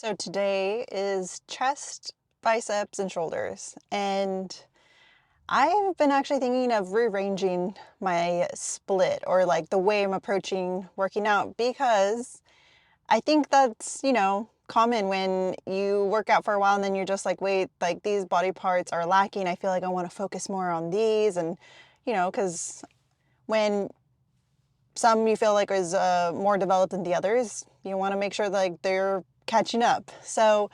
So today is chest, biceps, and shoulders. And I've been actually thinking of rearranging my split or like the way I'm approaching working out because I think that's, common when you work out for a while and then you're just like, wait, like these body parts are lacking. I feel like I want to focus more on these. And, because when some you feel like is more developed than the others, you want to make sure like they're catching up. So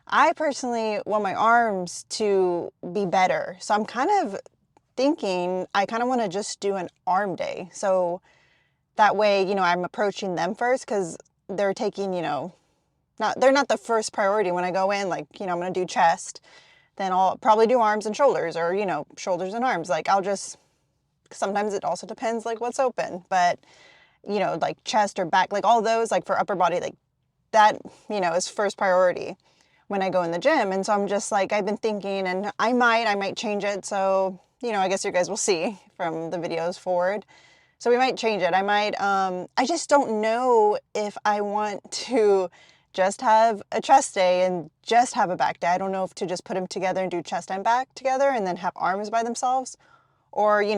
I personally want my arms to be better. So I'm kind of thinking I kind of want to just do an arm day. So that way, I'm approaching them first because they're taking, they're not the first priority when I go in. Like, I'm going to do chest, then I'll probably do arms and shoulders or, shoulders and arms. Like, sometimes it also depends like what's open, but, like chest or back, like all those, like for upper body, like that, is first priority when I go in the gym. And so I'm just like, I've been thinking and I might change it. So, I guess you guys will see from the videos forward. So we might change it. I just don't know if I want to just have a chest day and just have a back day. I don't know if to just put them together and do chest and back together and then have arms by themselves or, I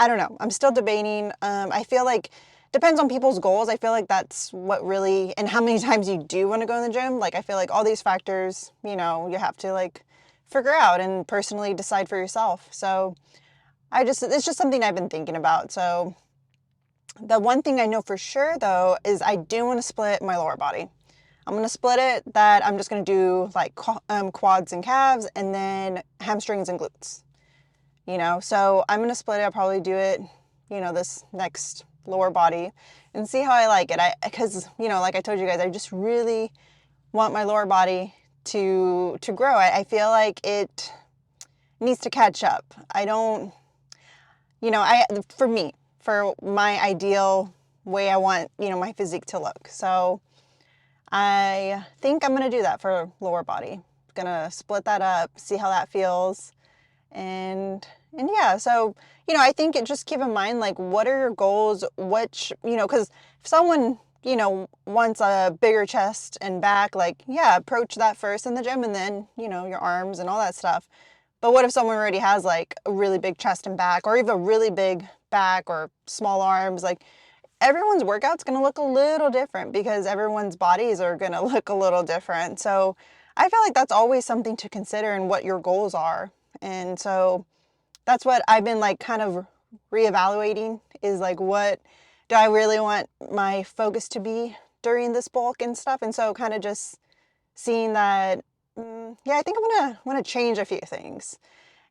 don't know. I'm still debating. I feel like depends on people's goals. I feel like that's what really, and how many times you do want to go in the gym. Like, I feel like all these factors, you have to like figure out and personally decide for yourself. So it's just something I've been thinking about. So the one thing I know for sure though, is I do want to split my lower body. I'm going to split it that I'm just going to do like quads and calves and then hamstrings and glutes, so I'm going to split it. I'll probably do it, this next lower body and see how I like it. Because, like I told you guys, I just really want my lower body to grow. I feel like it needs to catch up. I don't, for me, for my ideal way I want, my physique to look. So I think I'm going to do that for lower body. Going to split that up, see how that feels. And yeah, so, I think it just keep in mind, like, what are your goals? Because if someone, wants a bigger chest and back, like, yeah, approach that first in the gym and then, your arms and all that stuff. But what if someone already has like a really big chest and back or even a really big back or small arms? Like, everyone's workout's going to look a little different because everyone's bodies are going to look a little different. So I feel like that's always something to consider and what your goals are. And so that's what I've been like kind of reevaluating is like, what do I really want my focus to be during this bulk and stuff? And so kind of just seeing that, yeah, I think I'm gonna change a few things.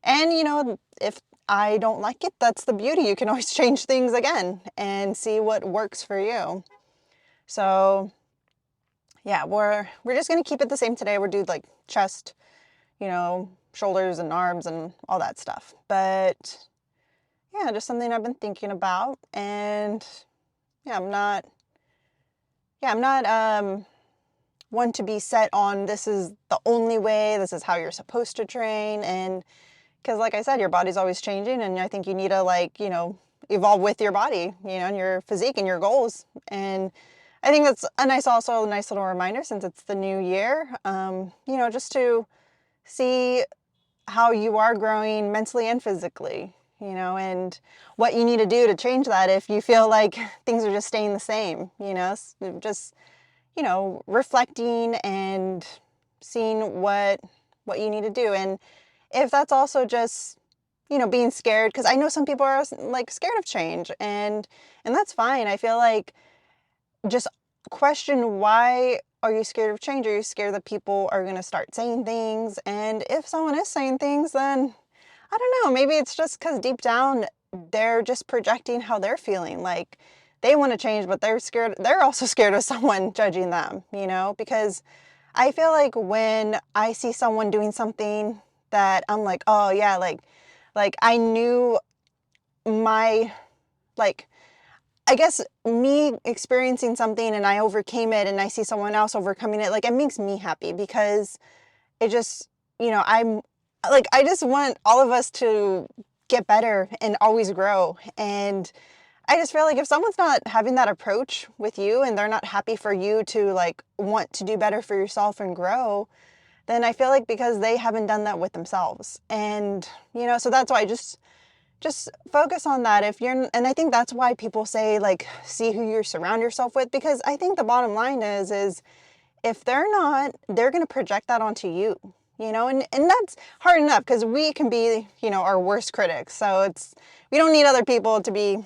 And if I don't like it, that's the beauty. You can always change things again and see what works for you. So yeah, we're just gonna keep it the same today. We'll do like chest, shoulders and arms and all that stuff. But yeah, just something I've been thinking about. And yeah, I'm not one to be set on this is the only way, this is how you're supposed to train. And because like I said, your body's always changing and I think you need to like, evolve with your body, and your physique and your goals. And I think that's a nice little reminder since it's the new year, just to see how you are growing mentally and physically, and what you need to do to change that if you feel like things are just staying the same, just, reflecting and seeing what you need to do. And if that's also just, being scared, because I know some people are like scared of change and that's fine. I feel like just question, why are you scared of change? Are you scared that people are going to start saying things? And if someone is saying things, then I don't know, maybe it's just because deep down they're just projecting how they're feeling. Like they want to change, but they're scared. They're also scared of someone judging them, because I feel like when I see someone doing something that I'm like, oh yeah, like I knew my, like, I guess me experiencing something and I overcame it and I see someone else overcoming it, like it makes me happy because it just, I'm like, I just want all of us to get better and always grow. And I just feel like if someone's not having that approach with you and they're not happy for you to like want to do better for yourself and grow, then I feel like because they haven't done that with themselves. And, so that's why just focus on that. And I think that's why people say like see who you surround yourself with, because I think the bottom line is if they're not, they're going to project that onto you. And that's hard enough because we can be, our worst critics. So we don't need other people to be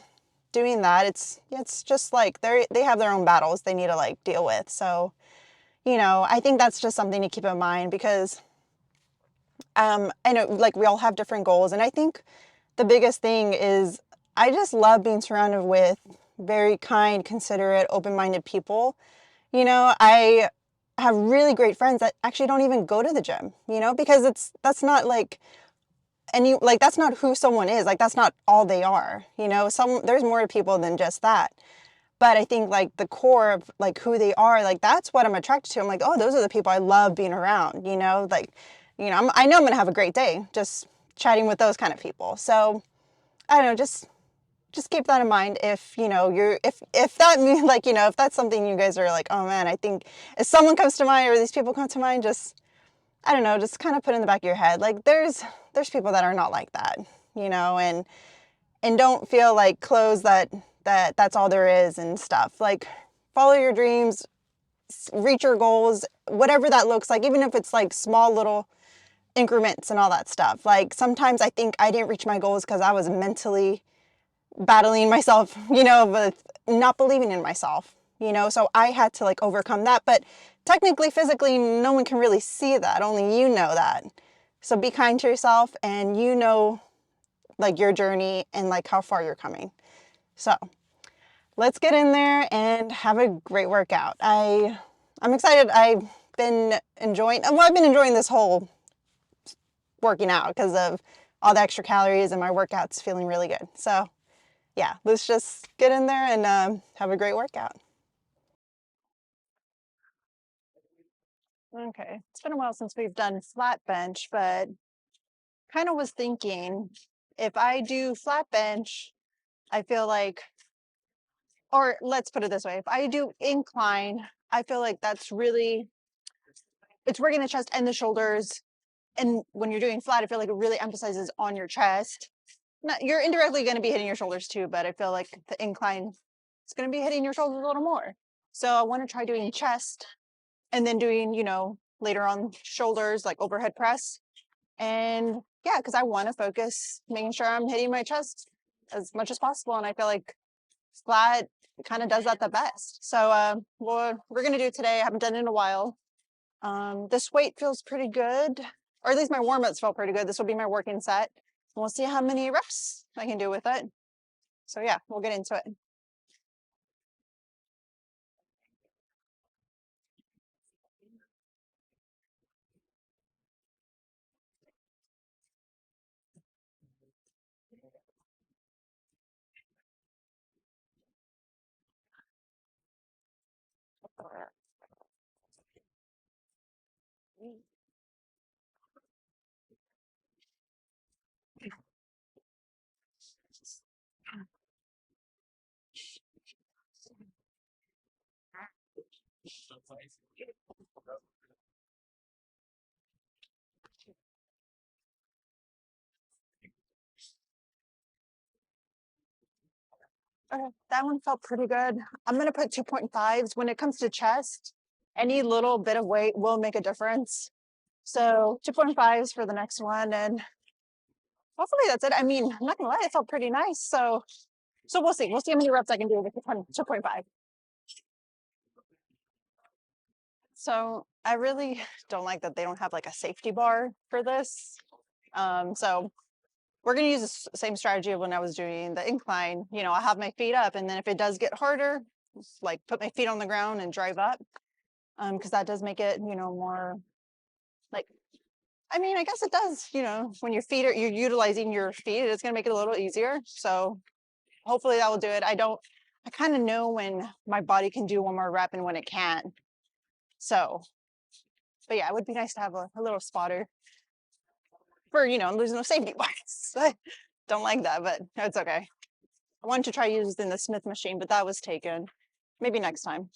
doing that. It's just like they have their own battles they need to like deal with. So, I think that's just something to keep in mind because I know like we all have different goals, and I think the biggest thing is I just love being surrounded with very kind, considerate, open-minded people. I have really great friends that actually don't even go to the gym, because that's not like that's not who someone is. Like that's not all they are. There's more to people than just that. But I think like the core of like who they are, like that's what I'm attracted to. I'm like, oh, those are the people I love being around, like, I know I'm gonna have a great day just chatting with those kind of people. So I don't know, just keep that in mind if, if that means like, if that's something you guys are like, oh man, I think if someone comes to mind or these people come to mind, just, I don't know, just kind of put in the back of your head. Like there's people that are not like that, and don't feel like closed that's all there is and stuff. Like follow your dreams, reach your goals, whatever that looks like, even if it's like small little increments and all that stuff. Like sometimes I think I didn't reach my goals because I was mentally battling myself, with not believing in myself, so I had to like overcome that. But technically, physically, no one can really see that. Only you know that. So be kind to yourself and like your journey and like how far you're coming. So let's get in there and have a great workout. I'm excited. I've been enjoying this whole working out because of all the extra calories and my workouts feeling really good. So yeah, let's just get in there and have a great workout. Okay, it's been a while since we've done flat bench, but kind of was thinking if I do flat bench, I feel like, or let's put it this way, if I do incline, I feel like it's working the chest and the shoulders. And when you're doing flat, I feel like it really emphasizes on your chest. You're indirectly going to be hitting your shoulders too, but I feel like the incline is going to be hitting your shoulders a little more. So I want to try doing chest and then doing, later on shoulders, like overhead press. And yeah, because I want to focus making sure I'm hitting my chest as much as possible. And I feel like flat kind of does that the best. So what we're going to do today, I haven't done it in a while. This weight feels pretty good, or at least my warm-ups felt pretty good. This will be my working set. We'll see how many reps I can do with it. So yeah, we'll get into it. Okay, that one felt pretty good. I'm gonna put 2.5s. When it comes to chest, any little bit of weight will make a difference. So 2.5s for the next one, and hopefully that's it. I mean, I'm not gonna lie, it felt pretty nice. So we'll see. We'll see how many reps I can do with the 2.5. So I really don't like that they don't have like a safety bar for this. So we're going to use the same strategy of when I was doing the incline. I have my feet up, and then if it does get harder, like put my feet on the ground and drive up, because that does make it, more like, I mean, I guess it does, when you're utilizing your feet, it's going to make it a little easier. So hopefully that will do it. I kind of know when my body can do one more rep and when it can't. So, but yeah, it would be nice to have a little spotter for, losing those safety bars. I don't like that, but it's okay. I wanted to try using the Smith machine, but that was taken. Maybe next time.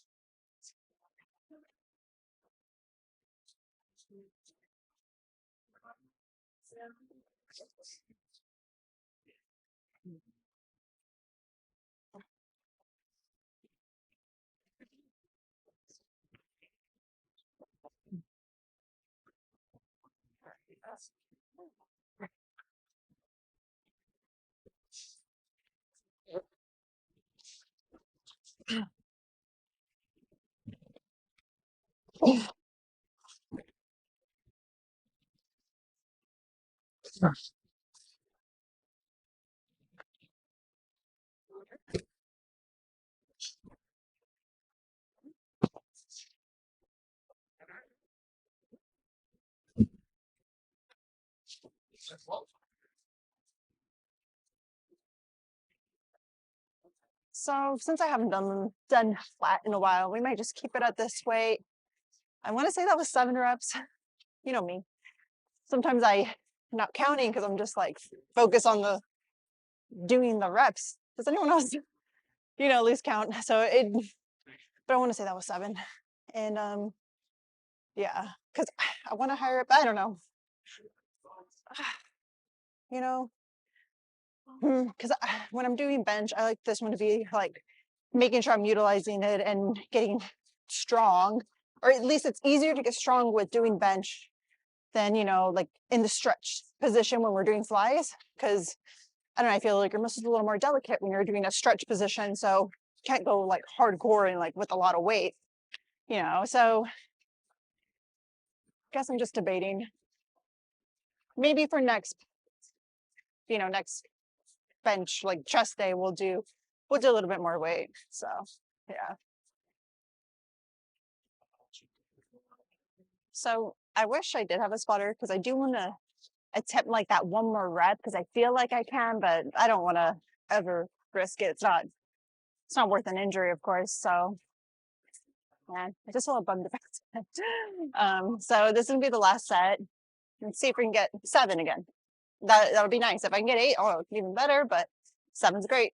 So since I haven't done flat in a while, we might just keep it at this weight. I want to say that was 7 reps. You know me. Sometimes I'm not counting because I'm just like focused on the doing the reps. Does anyone else, lose count? But I want to say that was 7. And yeah, because I want to hire it, but I don't know. You know, because when I'm doing bench, I like this one to be like making sure I'm utilizing it and getting strong, or at least it's easier to get strong with doing bench than, like in the stretch position when we're doing flies. Because I don't know, I feel like your muscles are a little more delicate when you're doing a stretch position. So you can't go like hardcore and like with a lot of weight, So I guess I'm just debating. Maybe for next bench, like chest day, we'll do a little bit more weight. So yeah. So I wish I did have a spotter because I do want to attempt like that one more rep because I feel like I can, but I don't want to ever risk it. It's not worth an injury, of course. So man, I just feel bummed about it. So this is gonna be the last set. Let's see if we can get 7 again. That would be nice. If I can get 8, oh, even better, but 7's great.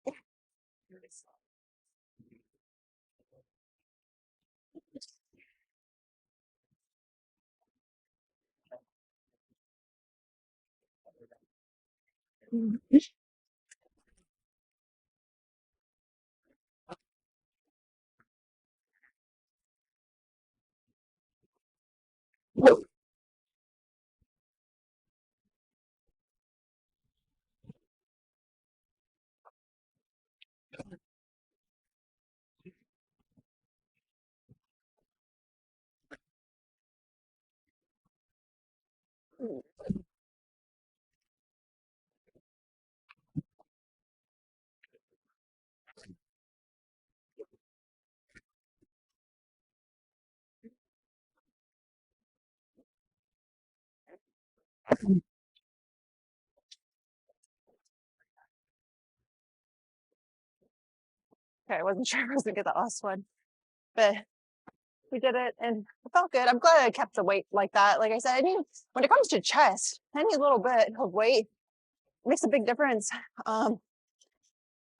Okay, I wasn't sure I was gonna get that last one, but we did it and it felt good. I'm glad I kept the weight like that. Like I said, I mean, when it comes to chest, any little bit of weight makes a big difference. At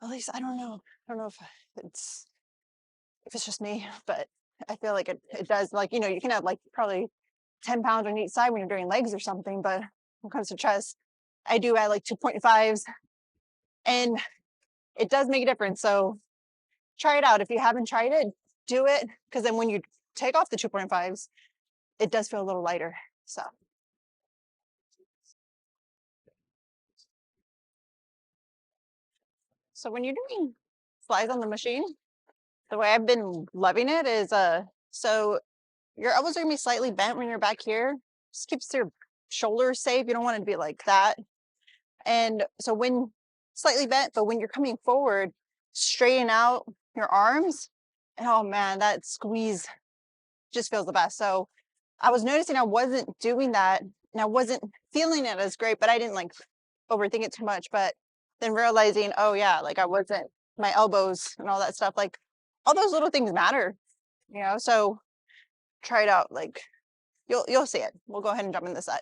least I don't know. I don't know it's if it's just me, but I feel like it does. Like, you can have like probably 10 pounds on each side when you're doing legs or something, but when it comes to chest, I do add like 2.5s and it does make a difference. So try it out. If you haven't tried it, do it. Because then when you take off the 2.5s, it does feel a little lighter. So when you're doing flies on the machine, the way I've been loving it is so your elbows are gonna be slightly bent when you're back here. Just keeps your shoulders safe. You don't want it to be like that. And so when slightly bent, but when you're coming forward, straighten out your arms. And oh man, that squeeze just feels the best. So I was noticing I wasn't doing that and I wasn't feeling it as great, but I didn't like overthink it too much. But then realizing, oh yeah, like I wasn't my elbows and all that stuff, like all those little things matter, so try it out. Like you'll see it. We'll go ahead and jump in the set.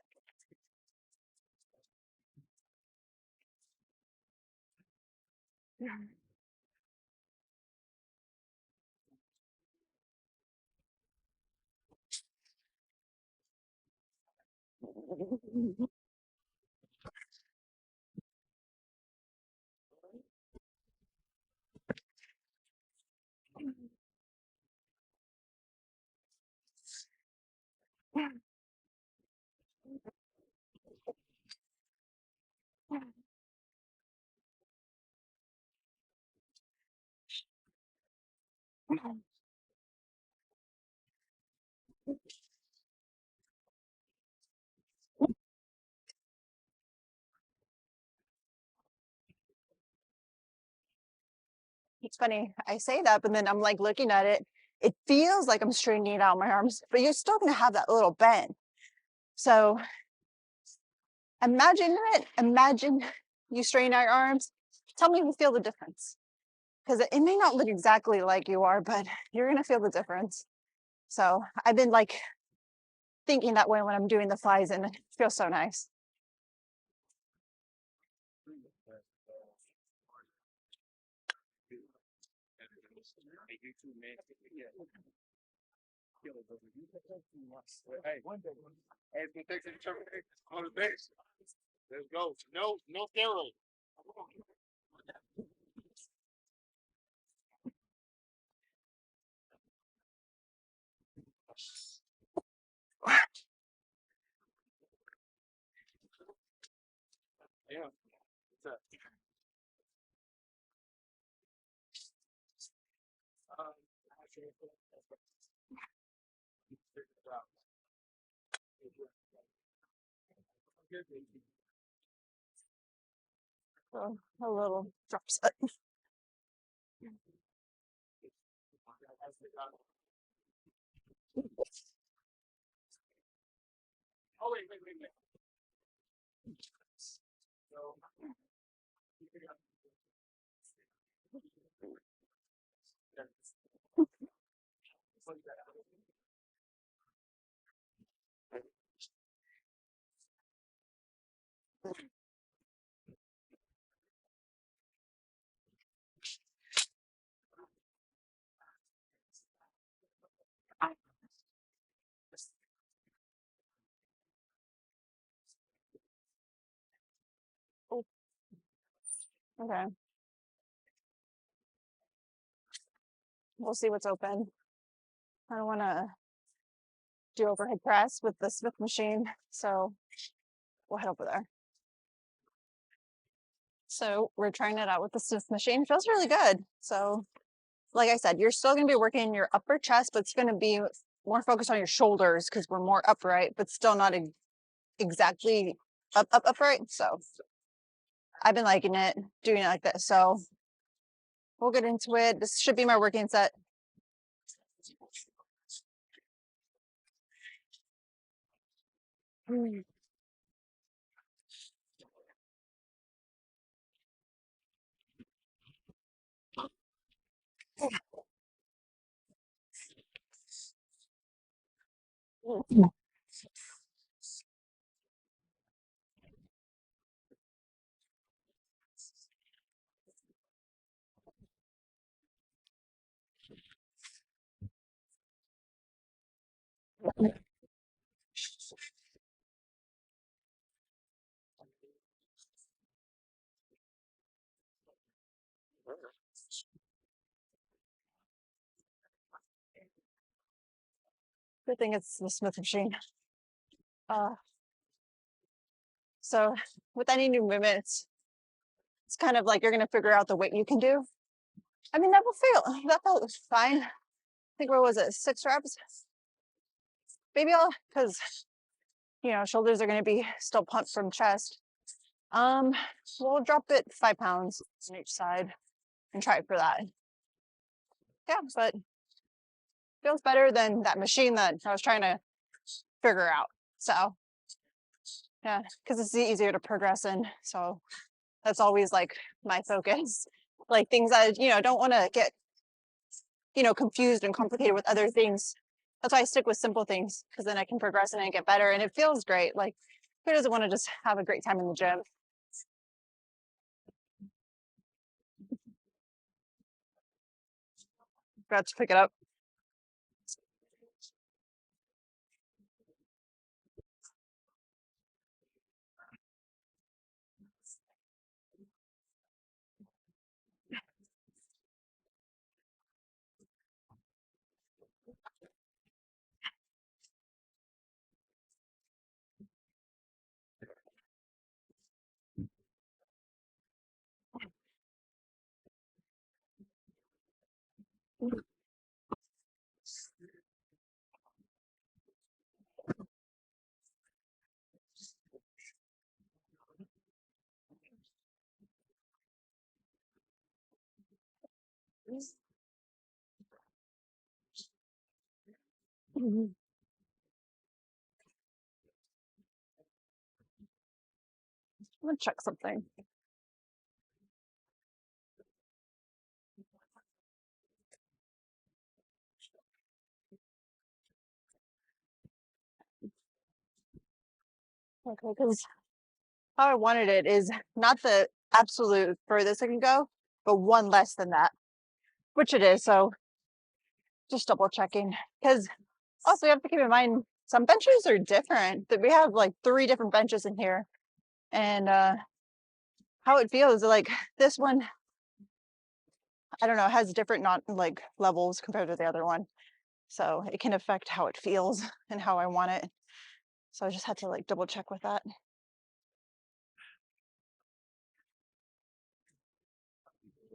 It's funny. I say that, but then I'm like looking at it. It feels like I'm straightening out my arms, but you're still gonna have that little bend. So imagine it. Imagine you straighten out your arms. Tell me if you feel the difference. Because it may not look exactly like you are, but you're gonna feel the difference. So I've been like thinking that way when I'm doing the flies, and it feels so nice. Let's go. No, no steroid. Yeah. So a little drops. Oh, Wait. So, okay, we'll see what's open. I don't want to do overhead press with the Smith machine, so we'll head over there. So we're trying it out with the Smith machine. It feels really good. So, like I said, you're still going to be working your upper chest, but it's going to be more focused on your shoulders because we're more upright, but still not exactly upright. So I've been liking it, doing it like this. So we'll get into it. This should be my working set. Good thing it's the Smith machine. Uh, so with any new movements, it's kind of like you're going to figure out the weight you can do. I mean, that felt fine. I think, what was it, 6 reps? Maybe because, shoulders are going to be still pumped from chest. We'll drop it 5 pounds on each side and try it for that. Yeah, but feels better than that machine that I was trying to figure out. So yeah, because it's easier to progress in. So that's always like my focus. Like things I, don't want to get, confused and complicated with other things. That's why I stick with simple things because then I can progress in and get better. And it feels great. Like who doesn't want to just have a great time in the gym? Forgot to pick it up. Mhm. I'm gonna check something. Okay, because how I wanted it is not the absolute furthest I can go, but one less than that, which it is. So just double checking. Because also you have to keep in mind some benches are different. That we have like 3 different benches in here, and how it feels like this one, I don't know, has different not like levels compared to the other one. So it can affect how it feels and how I want it. So I just had to like double check with that.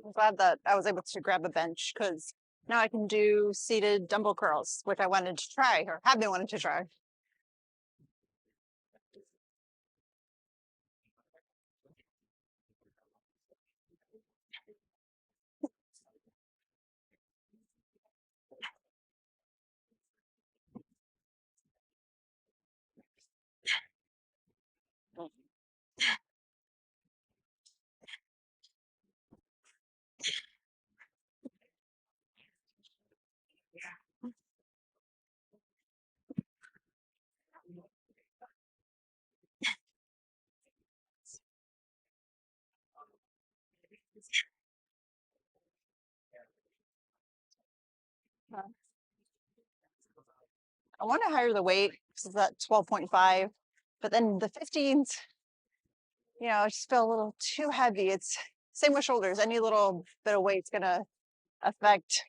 I'm glad that I was able to grab a bench because now I can do seated dumbbell curls, which I wanted to try or have been wanting to try. Uh, I want to higher the weight because that 12.5, but then the 15s, I just feel a little too heavy. It's same with shoulders. Any little bit of weight's gonna affect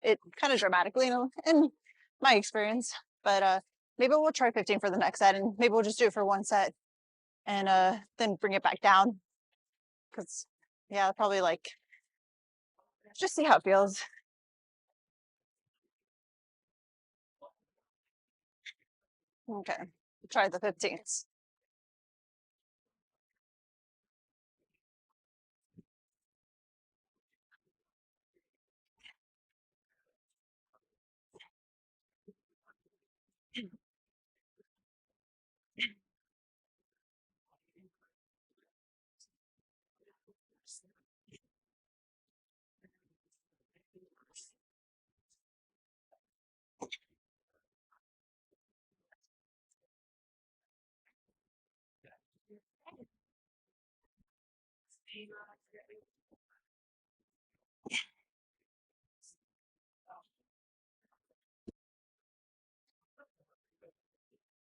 it kind of dramatically, in my experience. But maybe we'll try 15 for the next set, and maybe we'll just do it for one set, and then bring it back down. Because yeah, probably like just see how it feels. Okay, try the 15s.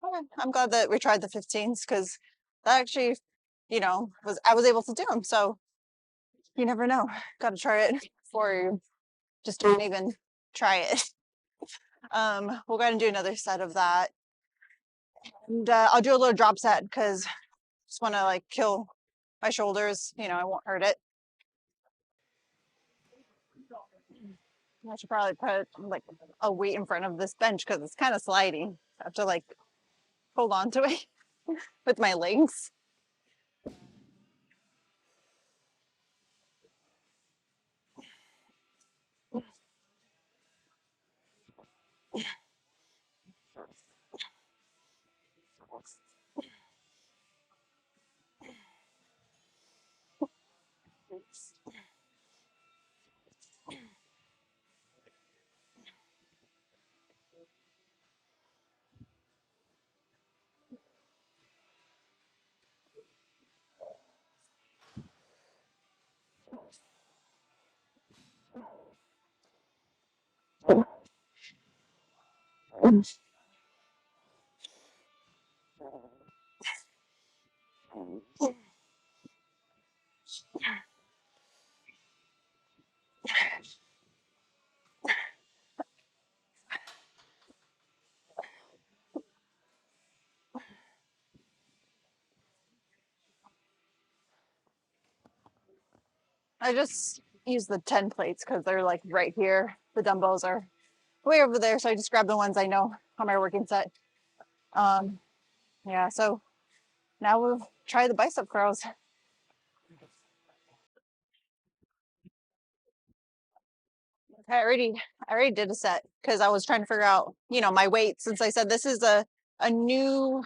Okay, I'm glad that we tried the 15s because that actually, was I was able to do them. So you never know. Got to try it before you just don't even try it. We'll go ahead and do another set of that, and I'll do a little drop set because just want to like kill my shoulders. I won't hurt it. I should probably put like a weight in front of this bench because it's kind of sliding. I have to like hold on to it with my legs. I just use the 10 plates because they're like right here. The dumbbells are way over there, so I just grab the ones I know on my working set. Um, yeah, so now we'll try the bicep curls. I already did a set because I was trying to figure out, my weight since I said this is a new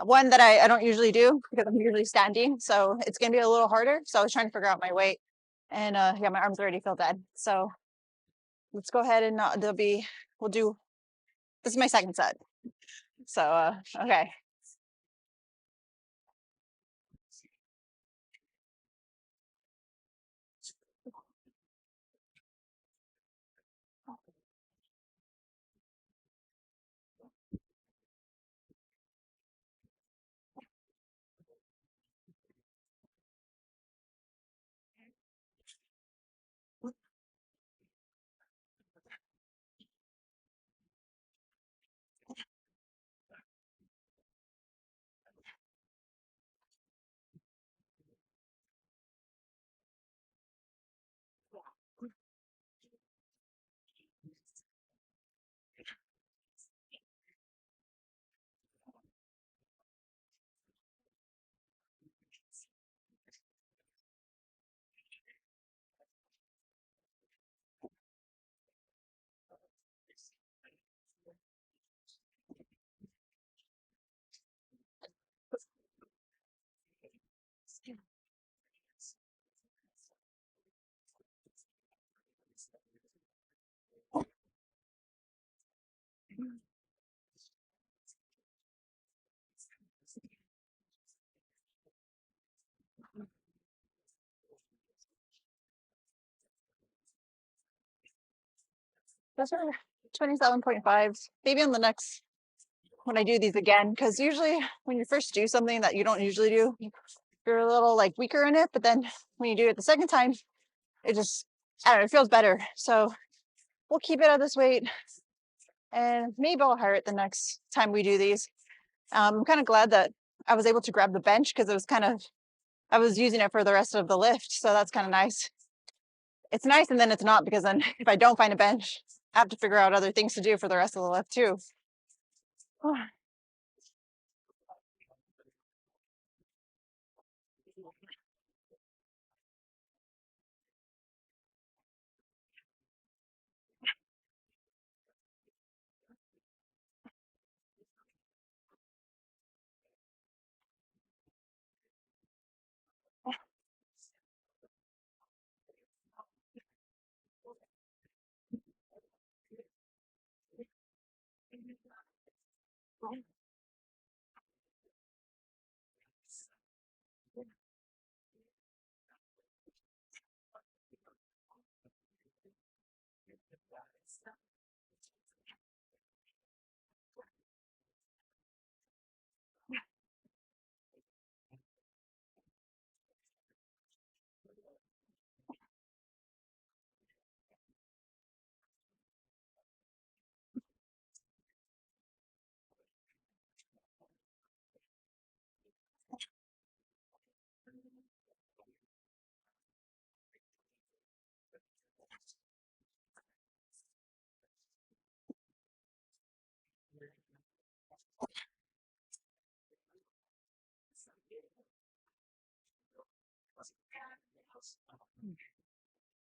one that I don't usually do because I'm usually standing. So it's gonna be a little harder. So I was trying to figure out my weight. And yeah, my arms already feel dead. So let's go ahead and we'll do this is my second set. So okay. Those are 27.5s. Maybe on the next when I do these again, because usually when you first do something that you don't usually do, you're a little like weaker in it. But then when you do it the second time, it just I don't know, it feels better. So we'll keep it at this weight and maybe I'll hire it the next time we do these. I'm kind of glad that I was able to grab the bench because it was I was using it for the rest of the lift. So that's kind of nice. It's nice and then it's not because then if I don't find a bench, I have to figure out other things to do for the rest of the lift too.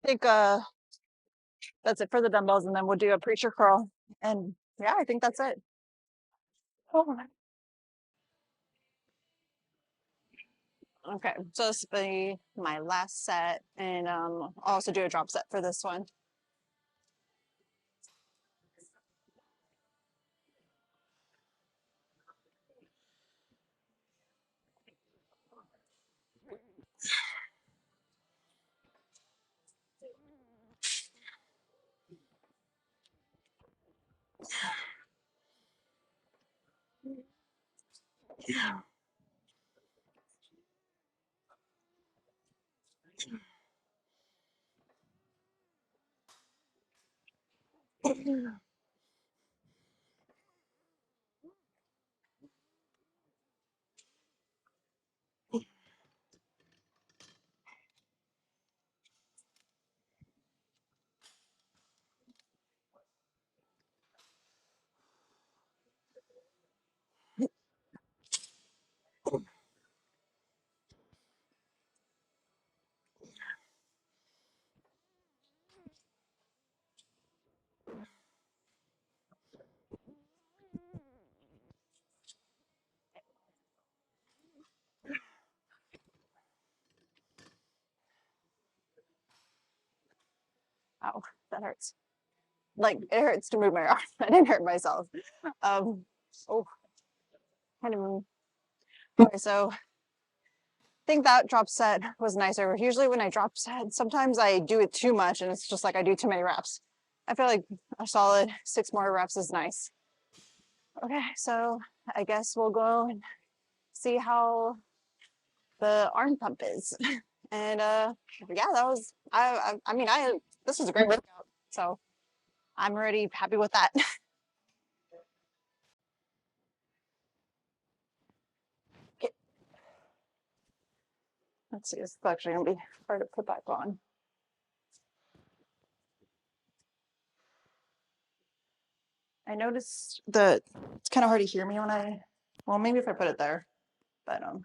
I think that's it for the dumbbells, and then we'll do a preacher curl. And yeah, I think that's it. Oh, okay, so this will be my last set, and I'll also do a drop set for this one. that hurts. Like it hurts to move my arm. I didn't hurt myself. Oh, kind of move. Okay, so I think that drop set was nicer. Usually when I drop set, sometimes I do it too much and it's just like I do too many reps. I feel like a solid 6 more reps is nice. Okay, so I guess we'll go and see how the arm pump is. And yeah, that was I mean this was a great workout. So I'm already happy with that. Okay, let's see, this is actually gonna be hard to put back on. I noticed that it's kind of hard to hear me when well, maybe if I put it there, but let's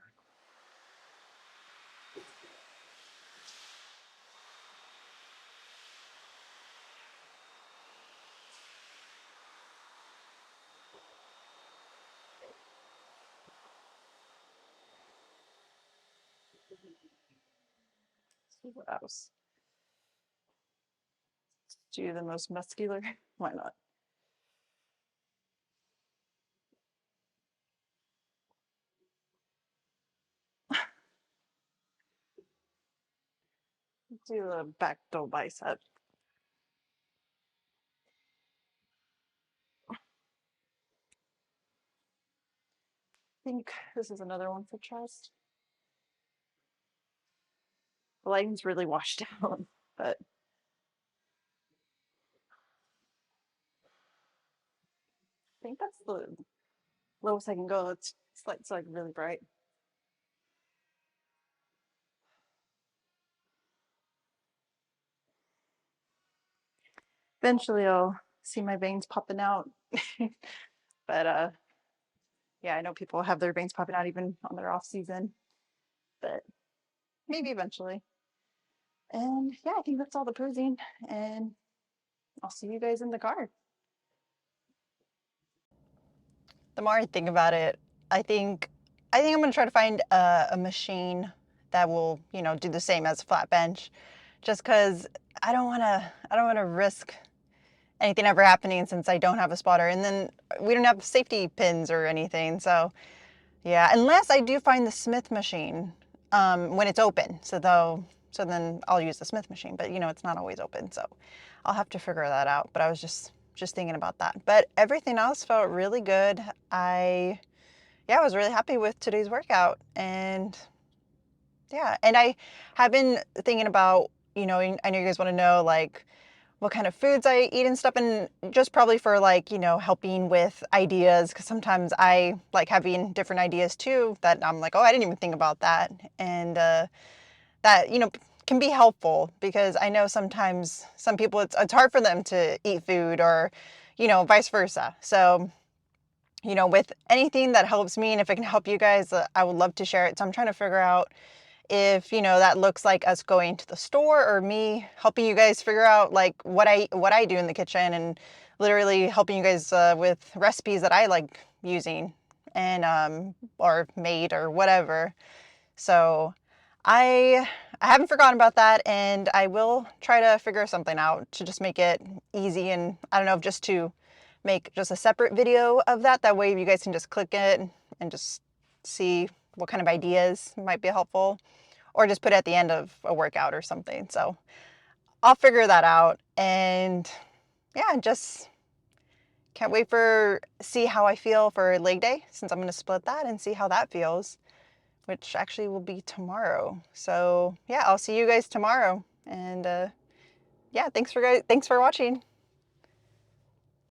see what else. Do the most muscular, why not? Do a back double bicep. I think this is another one for chest. The lighting's really washed out, but I think that's the lowest I can go. It's like really bright. Eventually I'll see my veins popping out. But yeah, I know people have their veins popping out even on their off season, but maybe eventually. And yeah, I think that's all the posing, and I'll see you guys in the car. The more I think about it, I think I'm gonna try to find a machine that will, do the same as a flat bench, just because I don't wanna risk anything ever happening since I don't have a spotter, and then we don't have safety pins or anything. So yeah, unless I do find the Smith machine when it's open. So then I'll use the Smith machine, but it's not always open, so I'll have to figure that out. But I was just thinking about that. But everything else felt really good. Yeah, I was really happy with today's workout, and yeah, and I have been thinking about, I know you guys want to know like what kind of foods I eat and stuff, and just probably for like, helping with ideas, because sometimes I like having different ideas too that I'm like, oh, I didn't even think about that. And that, can be helpful, because I know sometimes some people it's hard for them to eat food, or, vice versa. So, with anything that helps me and if it can help you guys, I would love to share it. So I'm trying to figure out if that looks like us going to the store, or me helping you guys figure out like what I do in the kitchen, and literally helping you guys with recipes that I like using, and or made or whatever. So I haven't forgotten about that, and I will try to figure something out to just make it easy. And I don't know, just to make just a separate video of that, that way you guys can just click it and just see what kind of ideas might be helpful, or just put it at the end of a workout or something. So I'll figure that out. And yeah, just can't wait for see how I feel for leg day, since I'm going to split that and see how that feels, which actually will be tomorrow. So yeah, I'll see you guys tomorrow. And yeah, thanks for watching.